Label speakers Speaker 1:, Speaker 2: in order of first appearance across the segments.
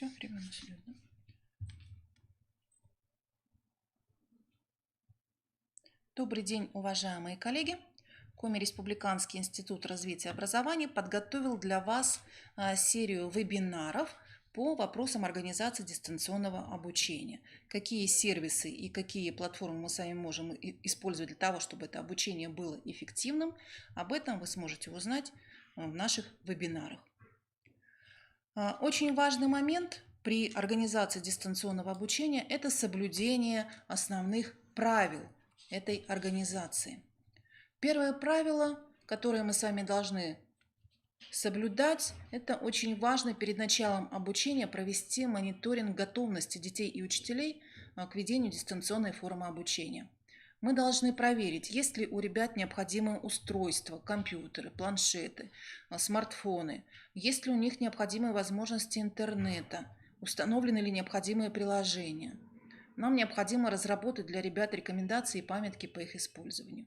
Speaker 1: Все, время у нас идет, да? Добрый день, уважаемые коллеги. Коми Республиканский институт развития образования подготовил для вас серию вебинаров по вопросам организации дистанционного обучения. Какие сервисы и какие платформы мы с вами можем использовать для того, чтобы это обучение было эффективным, об этом вы сможете узнать в наших вебинарах. Очень важный момент при организации дистанционного обучения – это соблюдение основных правил этой организации. Первое правило, которое мы с вами должны соблюдать, это очень важно перед началом обучения провести мониторинг готовности детей и учителей к ведению дистанционной формы обучения. Мы должны проверить, есть ли у ребят необходимые устройства, компьютеры, планшеты, смартфоны, есть ли у них необходимые возможности интернета, установлены ли необходимые приложения. Нам необходимо разработать для ребят рекомендации и памятки по их использованию.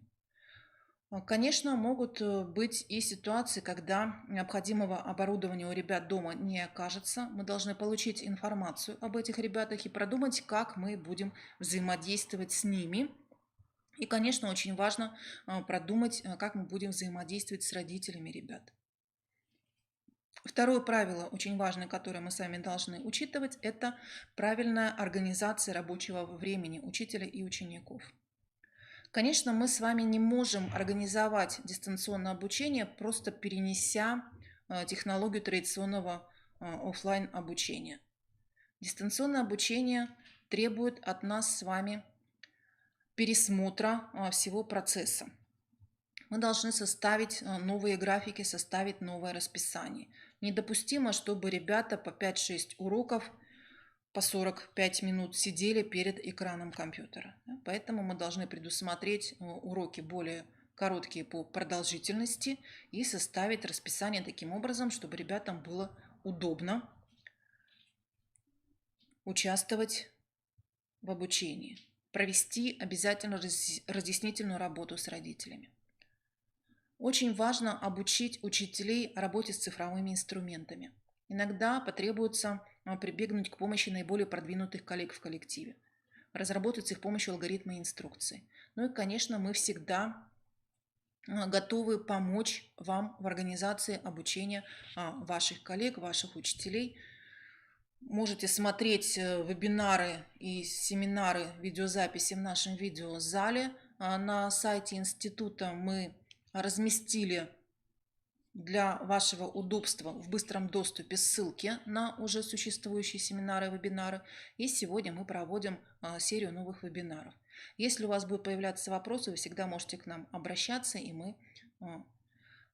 Speaker 1: Конечно, могут быть и ситуации, когда необходимого оборудования у ребят дома не окажется. Мы должны получить информацию об этих ребятах и продумать, как мы будем взаимодействовать с ними. И, конечно, очень важно продумать, как мы будем взаимодействовать с родителями ребят. Второе правило, очень важное, которое мы с вами должны учитывать, это правильная организация рабочего времени учителя и учеников. Конечно, мы с вами не можем организовать дистанционное обучение, просто перенеся технологию традиционного офлайн обучения. Дистанционное обучение требует от нас с вами пересмотра всего процесса. Мы должны составить новые графики, составить новое расписание. Недопустимо, чтобы ребята по 5-6 уроков по 45 минут сидели перед экраном компьютера. Поэтому мы должны предусмотреть уроки более короткие по продолжительности и составить расписание таким образом, чтобы ребятам было удобно участвовать в обучении. Провести обязательно разъяснительную работу с родителями. Очень важно обучить учителей работе с цифровыми инструментами. Иногда потребуется прибегнуть к помощи наиболее продвинутых коллег в коллективе, разработать с их помощью алгоритмы и инструкции. Ну и, конечно, мы всегда готовы помочь вам в организации обучения ваших коллег, ваших учителей. Можете смотреть вебинары и семинары, видеозаписи в нашем видеозале. На сайте института мы разместили для вашего удобства в быстром доступе ссылки на уже существующие семинары и вебинары. И сегодня мы проводим серию новых вебинаров. Если у вас будут появляться вопросы, вы всегда можете к нам обращаться, и мы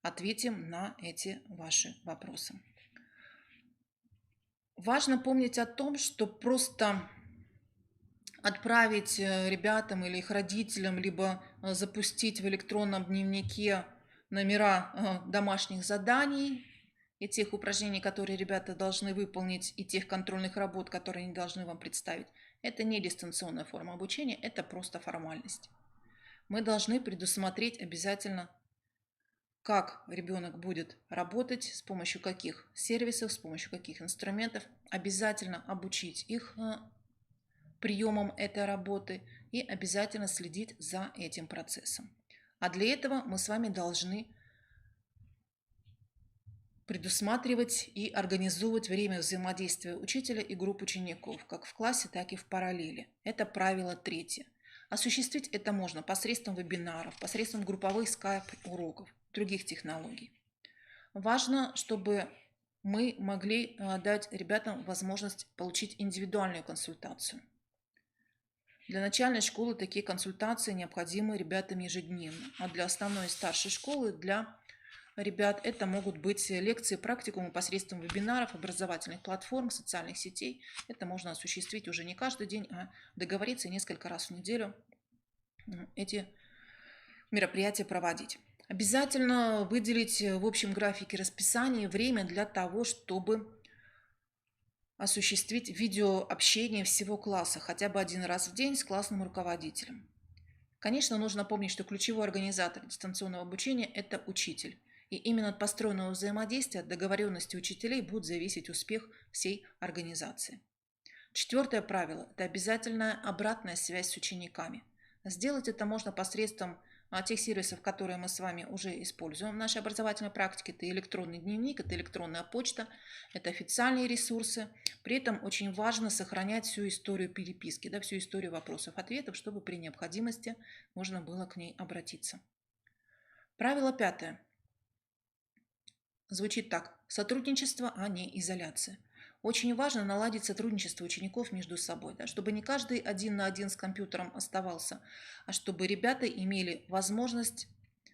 Speaker 1: ответим на эти ваши вопросы. Важно помнить о том, что просто отправить ребятам или их родителям, либо запустить в электронном дневнике номера домашних заданий и тех упражнений, которые ребята должны выполнить, и тех контрольных работ, которые они должны вам представить, это не дистанционная форма обучения, это просто формальность. Мы должны предусмотреть обязательно, как ребенок будет работать, с помощью каких сервисов, с помощью каких инструментов, обязательно обучить их приемам этой работы и обязательно следить за этим процессом. А для этого мы с вами должны предусматривать и организовывать время взаимодействия учителя и групп учеников, как в классе, так и в параллели. Это правило третье. Осуществить это можно посредством вебинаров, посредством групповых скайп-уроков, других технологий. Важно, чтобы мы могли дать ребятам возможность получить индивидуальную консультацию. Для начальной школы такие консультации необходимы ребятам ежедневно, а для основной и старшей школы, для ребят, это могут быть лекции, практикумы посредством вебинаров, образовательных платформ, социальных сетей. Это можно осуществить уже не каждый день, а договориться несколько раз в неделю эти мероприятия проводить. Обязательно выделить в общем графике расписания время для того, чтобы осуществить видеообщение всего класса хотя бы один раз в день с классным руководителем. Конечно, нужно помнить, что ключевой организатор дистанционного обучения – это учитель. И именно от построенного взаимодействия, от договоренности учителей будет зависеть успех всей организации. Четвертое правило – это обязательная обратная связь с учениками. Сделать это можно посредством тех сервисов, которые мы с вами уже используем в нашей образовательной практике. Это электронный дневник, это электронная почта, это официальные ресурсы. При этом очень важно сохранять всю историю переписки, всю историю вопросов-ответов, чтобы при необходимости можно было к ней обратиться. Правило пятое. Звучит так. Сотрудничество, а не изоляция. Очень важно наладить сотрудничество учеников между собой, чтобы не каждый один на один с компьютером оставался, а чтобы ребята имели возможность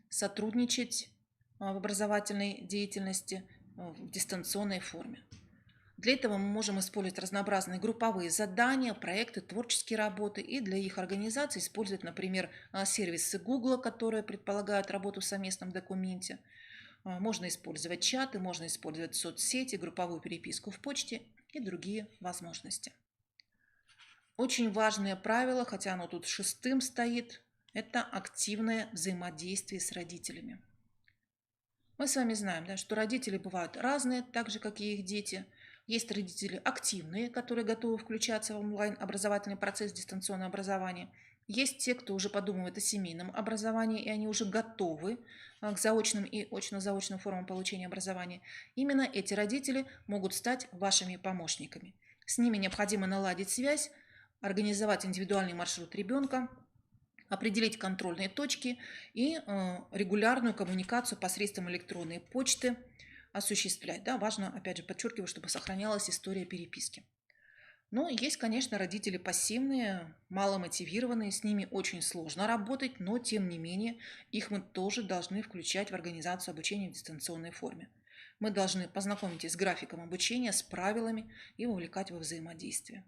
Speaker 1: сотрудничать в образовательной деятельности в дистанционной форме. Для этого мы можем использовать разнообразные групповые задания, проекты, творческие работы и для их организации использовать, например, сервисы Google, которые предполагают работу в совместном документе. Можно использовать чаты, можно использовать соцсети, групповую переписку в почте и другие возможности. Очень важное правило, хотя оно тут шестым стоит, это активное взаимодействие с родителями. Мы с вами знаем, что родители бывают разные, так же, как и их дети. Есть родители активные, которые готовы включаться в онлайн-образовательный процесс дистанционного образования. Есть те, кто уже подумывает о семейном образовании, и они уже готовы к заочным и очно-заочным формам получения образования. Именно эти родители могут стать вашими помощниками. С ними необходимо наладить связь, организовать индивидуальный маршрут ребенка, определить контрольные точки и регулярную коммуникацию посредством электронной почты осуществлять. Важно, опять же, подчеркиваю, чтобы сохранялась история переписки. Но есть, конечно, родители пассивные, маломотивированные, с ними очень сложно работать, но тем не менее их мы тоже должны включать в организацию обучения в дистанционной форме. Мы должны познакомить их с графиком обучения, с правилами и вовлекать во взаимодействие.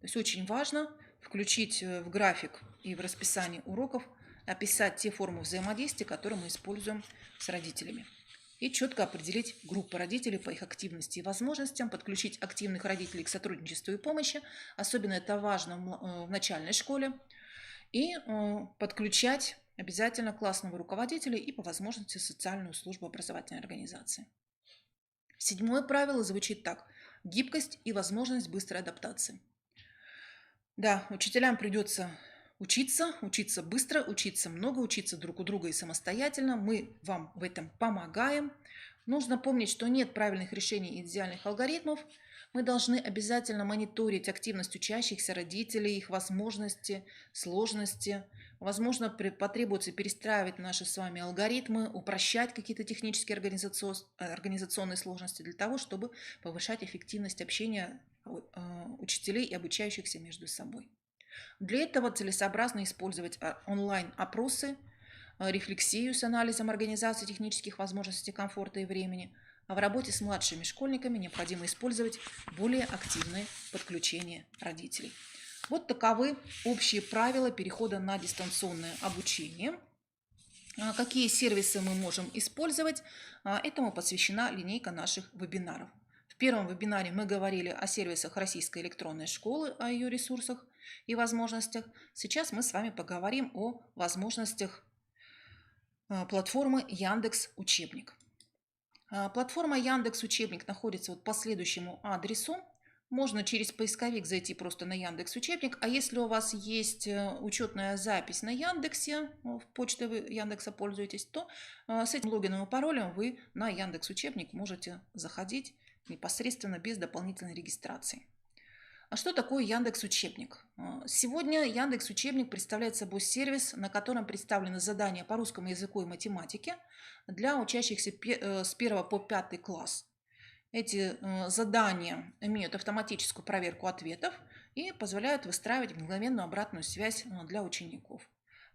Speaker 1: То есть очень важно включить в график и в расписание уроков, описать те формы взаимодействия, которые мы используем с родителями. И четко определить группы родителей по их активности и возможностям, подключить активных родителей к сотрудничеству и помощи, особенно это важно в начальной школе, и подключать обязательно классного руководителя и по возможности социальную службу образовательной организации. Седьмое правило звучит так. Гибкость и возможность быстрой адаптации. Да, учителям придется учиться быстро, учиться много, учиться друг у друга и самостоятельно. Мы вам в этом помогаем. Нужно помнить, что нет правильных решений и идеальных алгоритмов. Мы должны обязательно мониторить активность учащихся, родителей, их возможности, сложности. Возможно, потребуется перестраивать наши с вами алгоритмы, упрощать какие-то технические организационные сложности для того, чтобы повышать эффективность общения учителей и обучающихся между собой. Для этого целесообразно использовать онлайн-опросы, рефлексию с анализом организации технических возможностей, комфорта и времени. А в работе с младшими школьниками необходимо использовать более активное подключение родителей. Вот таковы общие правила перехода на дистанционное обучение. Какие сервисы мы можем использовать? Этому посвящена линейка наших вебинаров. В первом вебинаре мы говорили о сервисах Российской электронной школы, о ее ресурсах и возможностях. Сейчас мы с вами поговорим о возможностях платформы Яндекс.Учебник. Платформа Яндекс.Учебник находится по следующему адресу. Можно через поисковик зайти просто на Яндекс.Учебник, а если у вас есть учетная запись на Яндексе, в почте вы Яндекса пользуетесь, то с этим логином и паролем вы на Яндекс.Учебник можете заходить непосредственно без дополнительной регистрации. А что такое Яндекс.Учебник? Сегодня Яндекс.Учебник представляет собой сервис, на котором представлены задания по русскому языку и математике для учащихся с 1 по 5 класс. Эти задания имеют автоматическую проверку ответов и позволяют выстраивать мгновенную обратную связь для учеников.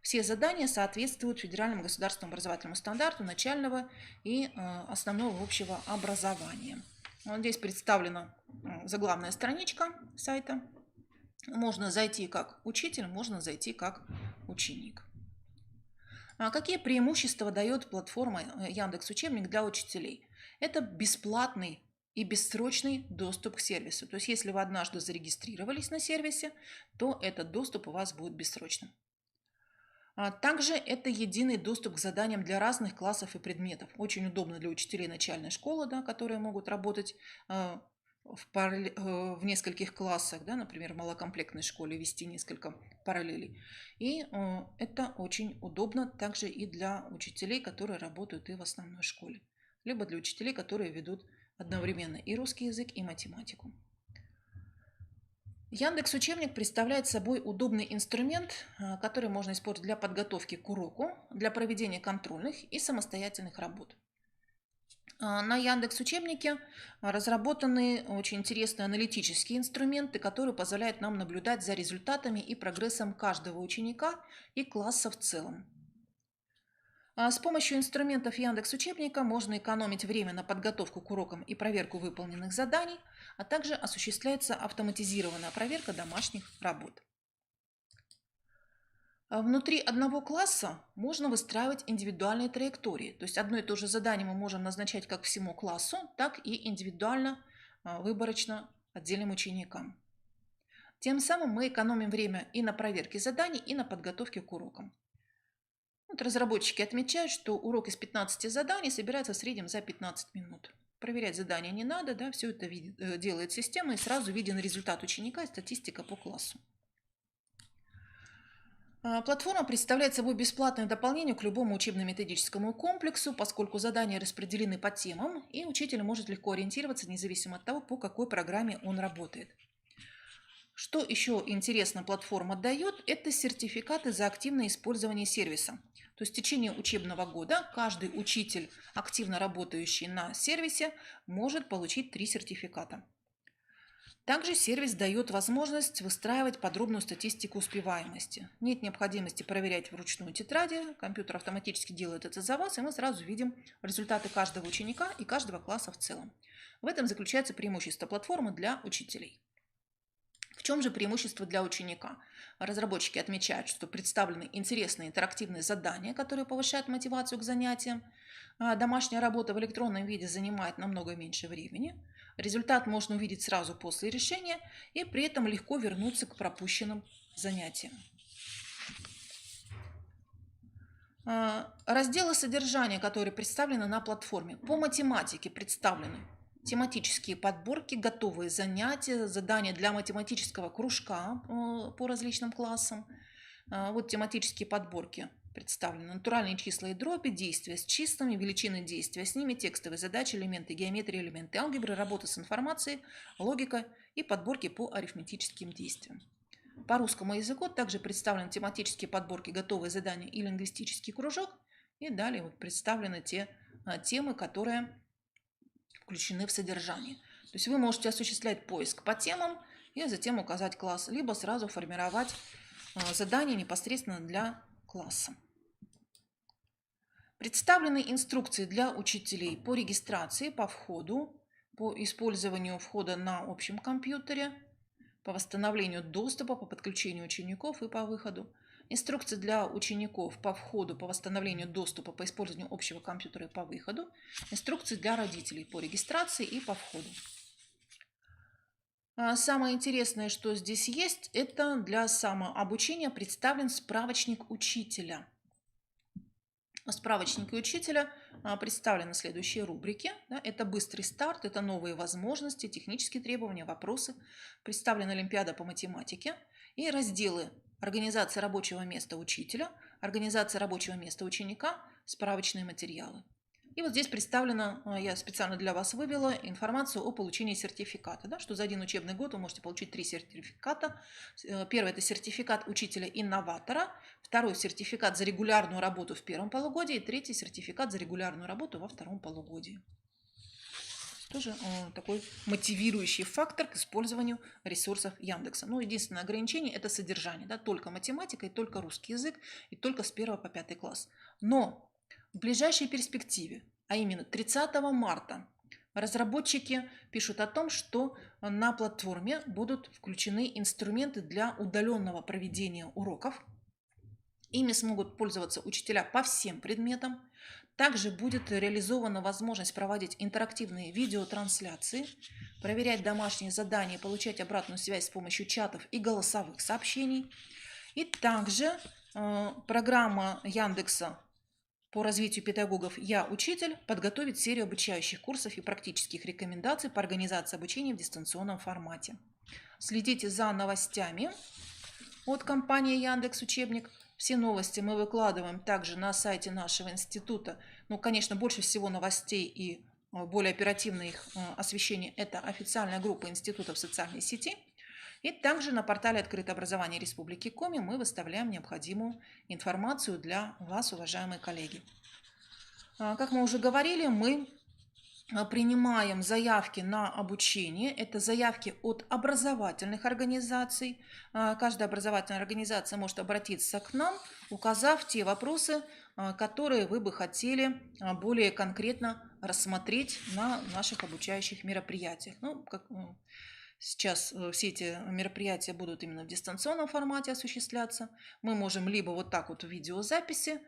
Speaker 1: Все задания соответствуют федеральному государственному образовательному стандарту начального и основного общего образования. Вот здесь представлена заглавная страничка сайта. Можно зайти как учитель, можно зайти как ученик. Какие преимущества дает платформа Яндекс.Учебник для учителей? Это бесплатный и бессрочный доступ к сервису. То есть, если вы однажды зарегистрировались на сервисе, то этот доступ у вас будет бессрочным. Также это единый доступ к заданиям для разных классов и предметов. Очень удобно для учителей начальной школы, да, которые могут работать в нескольких классах, да, например, в малокомплектной школе вести несколько параллелей. И это очень удобно также и для учителей, которые работают и в основной школе, либо для учителей, которые ведут одновременно и русский язык, и математику. Яндекс Учебник представляет собой удобный инструмент, который можно использовать для подготовки к уроку, для проведения контрольных и самостоятельных работ. На Яндекс Учебнике разработаны очень интересные аналитические инструменты, которые позволяют нам наблюдать за результатами и прогрессом каждого ученика и класса в целом. С помощью инструментов Яндекс Учебника можно экономить время на подготовку к урокам и проверку выполненных заданий, а также осуществляется автоматизированная проверка домашних работ. Внутри одного класса можно выстраивать индивидуальные траектории. То есть одно и то же задание мы можем назначать как всему классу, так и индивидуально, выборочно отдельным ученикам. Тем самым мы экономим время и на проверке заданий, и на подготовке к урокам. Вот разработчики отмечают, что урок из 15 заданий собирается в среднем за 15 минут. Проверять задания не надо, да, все это делает система, и сразу виден результат ученика и статистика по классу. Платформа представляет собой бесплатное дополнение к любому учебно-методическому комплексу, поскольку задания распределены по темам, и учитель может легко ориентироваться, независимо от того, по какой программе он работает. Что еще интересно платформа дает, это сертификаты за активное использование сервиса. То есть в течение учебного года каждый учитель, активно работающий на сервисе, может получить 3 сертификата. Также сервис дает возможность выстраивать подробную статистику успеваемости. Нет необходимости проверять вручную тетради, компьютер автоматически делает это за вас, и мы сразу видим результаты каждого ученика и каждого класса в целом. В этом заключается преимущество платформы для учителей. В чем же преимущество для ученика? Разработчики отмечают, что представлены интересные интерактивные задания, которые повышают мотивацию к занятиям. Домашняя работа в электронном виде занимает намного меньше времени. Результат можно увидеть сразу после решения и при этом легко вернуться к пропущенным занятиям. Разделы содержания, которые представлены на платформе, по математике представлены тематические подборки, готовые занятия, задания для математического кружка по различным классам. Вот тематические подборки представлены. Натуральные числа и дроби, действия с числами, величины действия с ними, текстовые задачи, элементы геометрии, элементы алгебры, работа с информацией, логика и подборки по арифметическим действиям. По русскому языку также представлены тематические подборки, готовые задания и лингвистический кружок. И далее вот представлены те темы, которые включены в содержание. То есть вы можете осуществлять поиск по темам и затем указать класс, либо сразу формировать задание непосредственно для класса. Представлены инструкции для учителей по регистрации, по входу, по использованию входа на общем компьютере, по восстановлению доступа, по подключению учеников и по выходу. Инструкции для учеников по входу, по восстановлению доступа, по использованию общего компьютера и по выходу. Инструкции для родителей по регистрации и по входу. Самое интересное, что здесь есть, это для самообучения представлен справочник учителя. В справочнике учителя представлены следующие рубрики. Это быстрый старт, это новые возможности, технические требования, вопросы. Представлена Олимпиада по математике и разделы организация рабочего места учителя, организация рабочего места ученика, справочные материалы. И вот здесь представлена, я специально для вас вывела информацию о получении сертификата, да, что за один учебный год вы можете получить 3 сертификата. Первый – это сертификат учителя-инноватора, второй – сертификат за регулярную работу в первом полугодии, и третий – сертификат за регулярную работу во втором полугодии. Тоже такой мотивирующий фактор к использованию ресурсов Яндекса. Но единственное ограничение – это содержание, да, только математика и только русский язык, и только с 1 по 5 класс. Но в ближайшей перспективе, а именно 30 марта, разработчики пишут о том, что на платформе будут включены инструменты для удаленного проведения уроков. Ими смогут пользоваться учителя по всем предметам. Также будет реализована возможность проводить интерактивные видеотрансляции, проверять домашние задания, получать обратную связь с помощью чатов и голосовых сообщений. И также программа Яндекса по развитию педагогов «Я учитель» подготовит серию обучающих курсов и практических рекомендаций по организации обучения в дистанционном формате. Следите за новостями от компании Яндекс Учебник. Все новости мы выкладываем также на сайте нашего института. Ну, конечно, больше всего новостей и более оперативное их освещение – это официальная группа института в социальной сети. И также на портале «Открытое образование Республики Коми» мы выставляем необходимую информацию для вас, уважаемые коллеги. Как мы уже говорили, мы принимаем заявки на обучение. Это заявки от образовательных организаций. Каждая образовательная организация может обратиться к нам, указав те вопросы, которые вы бы хотели более конкретно рассмотреть на наших обучающих мероприятиях. Сейчас все эти мероприятия будут именно в дистанционном формате осуществляться. Мы можем либо вот так вот в видеозаписи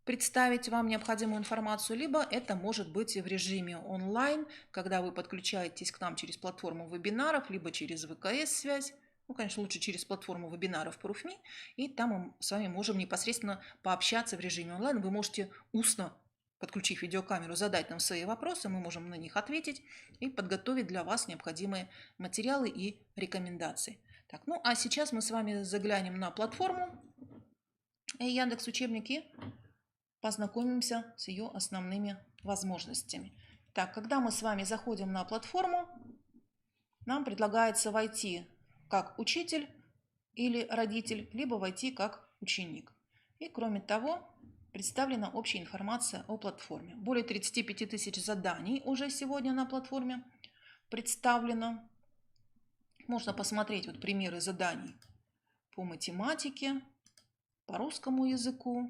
Speaker 1: представить вам необходимую информацию, либо это может быть в режиме онлайн, когда вы подключаетесь к нам через платформу вебинаров, либо через ВКС-связь. Ну, конечно, лучше через платформу вебинаров ProofMe, и там мы с вами можем непосредственно пообщаться в режиме онлайн. Вы можете устно, подключив видеокамеру, задать нам свои вопросы, мы можем на них ответить и подготовить для вас необходимые материалы и рекомендации. Так, ну а сейчас мы с вами заглянем на платформу Яндекс Учебники, познакомимся с ее основными возможностями. Так, когда мы с вами заходим на платформу, нам предлагается войти как учитель или родитель, либо войти как ученик. И кроме того, представлена общая информация о платформе. Более 35 тысяч заданий уже сегодня на платформе представлено. Можно посмотреть вот примеры заданий по математике, по русскому языку,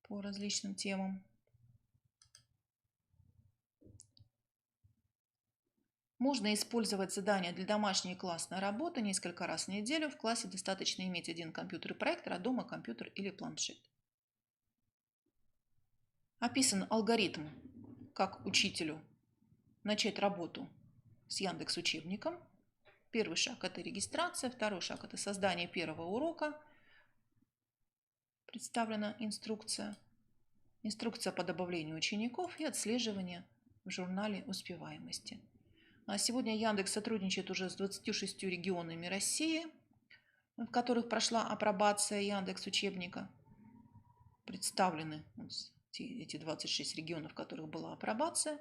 Speaker 1: по различным темам. Можно использовать задания для домашней и классной работы несколько раз в неделю. В классе достаточно иметь один компьютер и проектор, а дома компьютер или планшет. Описан алгоритм, как учителю начать работу с Яндекс Учебником. Первый шаг – это регистрация, второй шаг – это создание первого урока. Представлена инструкция. Инструкция по добавлению учеников и отслеживание в журнале успеваемости. А сегодня Яндекс сотрудничает уже с 26 регионами России, в которых прошла апробация Яндекс Учебника. Представлены эти 26 регионов, в которых была апробация.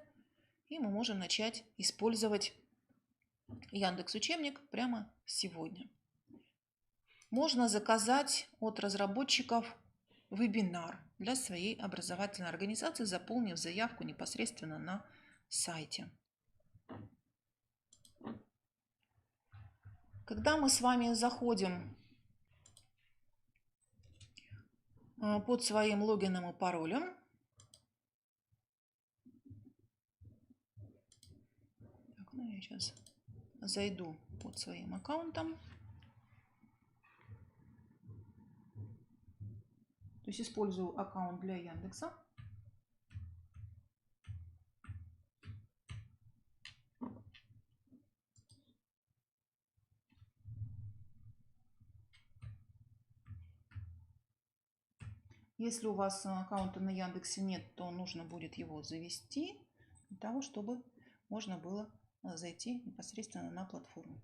Speaker 1: И мы можем начать использовать Яндекс Учебник прямо сегодня. Можно заказать от разработчиков вебинар для своей образовательной организации, заполнив заявку непосредственно на сайте. Когда мы с вами заходим под своим логином и паролем, я сейчас зайду под своим аккаунтом. То есть использую аккаунт для Яндекса. Если у вас аккаунта на Яндексе нет, то нужно будет его завести для того, чтобы можно было зайти непосредственно на платформу.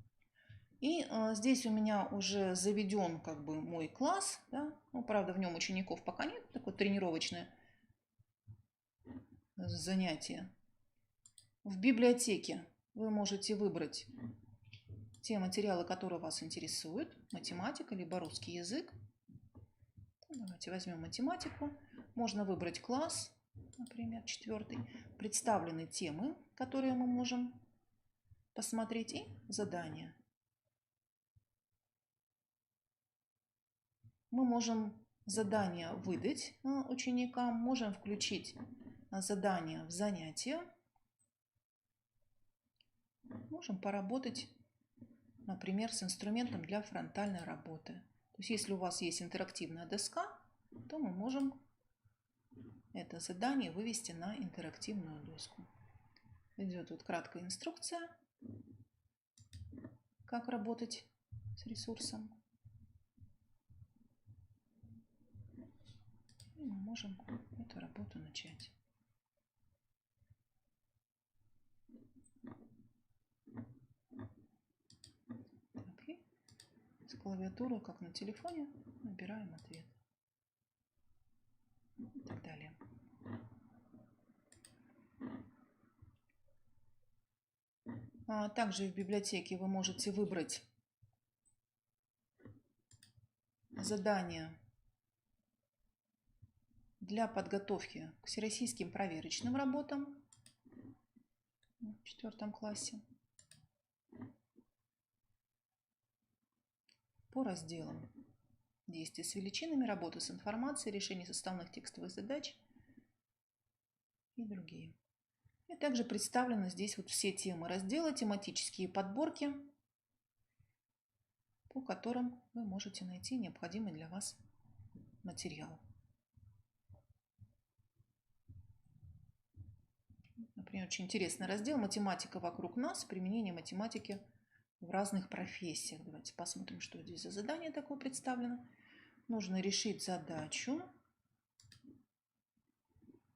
Speaker 1: И здесь у меня уже заведен мой класс. Да? Ну, правда, в нем учеников пока нет. Такое тренировочное занятие. В библиотеке вы можете выбрать те материалы, которые вас интересуют. Математика, либо русский язык. Давайте возьмем математику. Можно выбрать класс, например, 4. Представлены темы, которые мы можем посмотреть, и задания. Мы можем задания выдать ученикам, можем включить задания в занятия. Можем поработать, например, с инструментом для фронтальной работы. То есть, если у вас есть интерактивная доска, то мы можем это задание вывести на интерактивную доску. Идет вот краткая инструкция, как работать с ресурсом. можем эту работу начать. Так, и с клавиатуры, как на телефоне, набираем ответ. И так далее. Также в библиотеке вы можете выбрать задание для подготовки к всероссийским проверочным работам в 4 классе по разделам действия с величинами, работа с информацией, решение составных текстовых задач и другие. И также представлены здесь вот все темы раздела, тематические подборки, по которым вы можете найти необходимый для вас материал. Например, очень интересный раздел «Математика вокруг нас. Применение математики в разных профессиях». Давайте посмотрим, что здесь за задание такое представлено. Нужно решить задачу,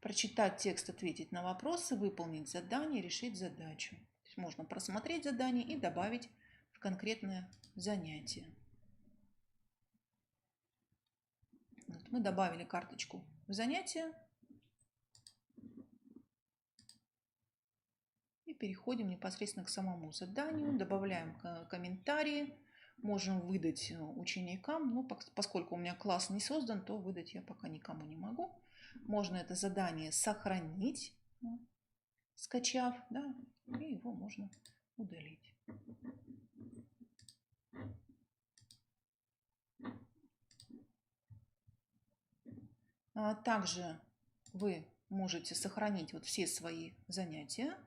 Speaker 1: прочитать текст, ответить на вопросы, выполнить задание, решить задачу. То есть можно просмотреть задание и добавить в конкретное занятие. Вот мы добавили карточку в занятие. И переходим непосредственно к самому заданию, добавляем комментарии, можем выдать ученикам, но поскольку у меня класс не создан, то выдать я пока никому не могу. Можно это задание сохранить, скачав, да, и его можно удалить. Также вы можете сохранить вот все свои занятия.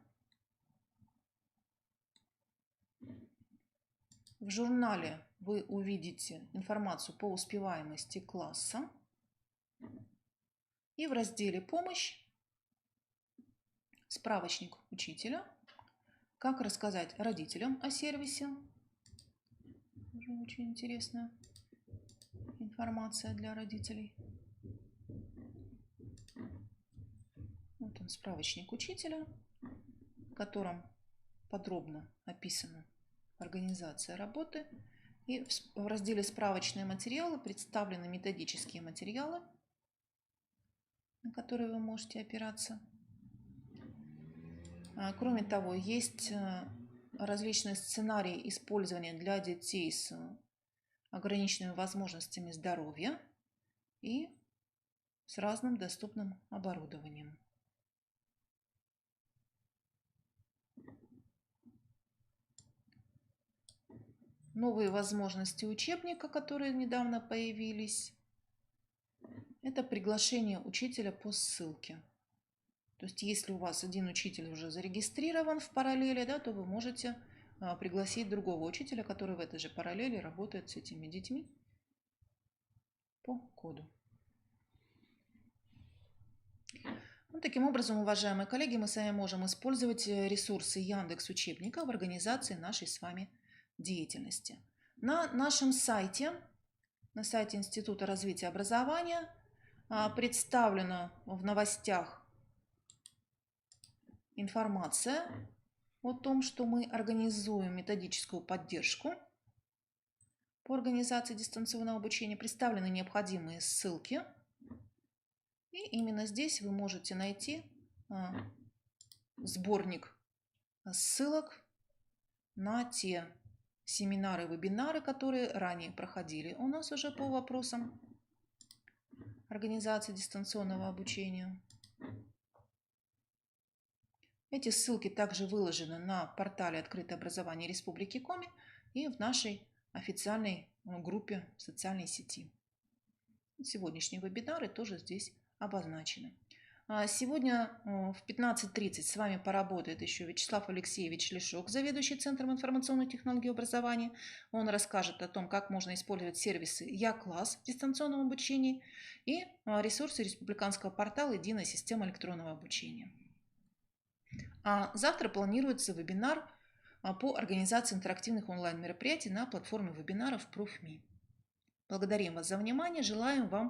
Speaker 1: В журнале вы увидите информацию по успеваемости класса. И в разделе «Помощь» справочник учителя. Как рассказать родителям о сервисе. Уже очень интересная информация для родителей. Вот он, справочник учителя, в котором подробно описана организация работы. И в разделе «Справочные материалы» представлены методические материалы, на которые вы можете опираться. Кроме того, есть различные сценарии использования для детей с ограниченными возможностями здоровья и с разным доступным оборудованием. Новые возможности учебника, которые недавно появились, это приглашение учителя по ссылке. То есть, если у вас один учитель уже зарегистрирован в параллели, да, то вы можете пригласить другого учителя, который в этой же параллели работает с этими детьми по коду. Таким образом, уважаемые коллеги, мы с вами можем использовать ресурсы Яндекс.Учебника в организации нашей с вами деятельности. На нашем сайте, на сайте Института развития образования, представлена в новостях информация о том, что мы организуем методическую поддержку по организации дистанционного обучения. Представлены необходимые ссылки. И именно здесь вы можете найти сборник ссылок на те семинары, вебинары, которые ранее проходили у нас уже по вопросам организации дистанционного обучения. Эти ссылки также выложены на портале «Открытое образование Республики Коми» и в нашей официальной группе в социальной сети. Сегодняшние вебинары тоже здесь обозначены. Сегодня в 15:30 с вами поработает еще Вячеслав Алексеевич Лешок, заведующий Центром информационной технологии и образования. Он расскажет о том, как можно использовать сервисы Я-класс в дистанционном обучении и ресурсы республиканского портала «Единая система электронного обучения». А завтра планируется вебинар по организации интерактивных онлайн-мероприятий на платформе вебинаров Профми. Благодарим вас за внимание, желаем вам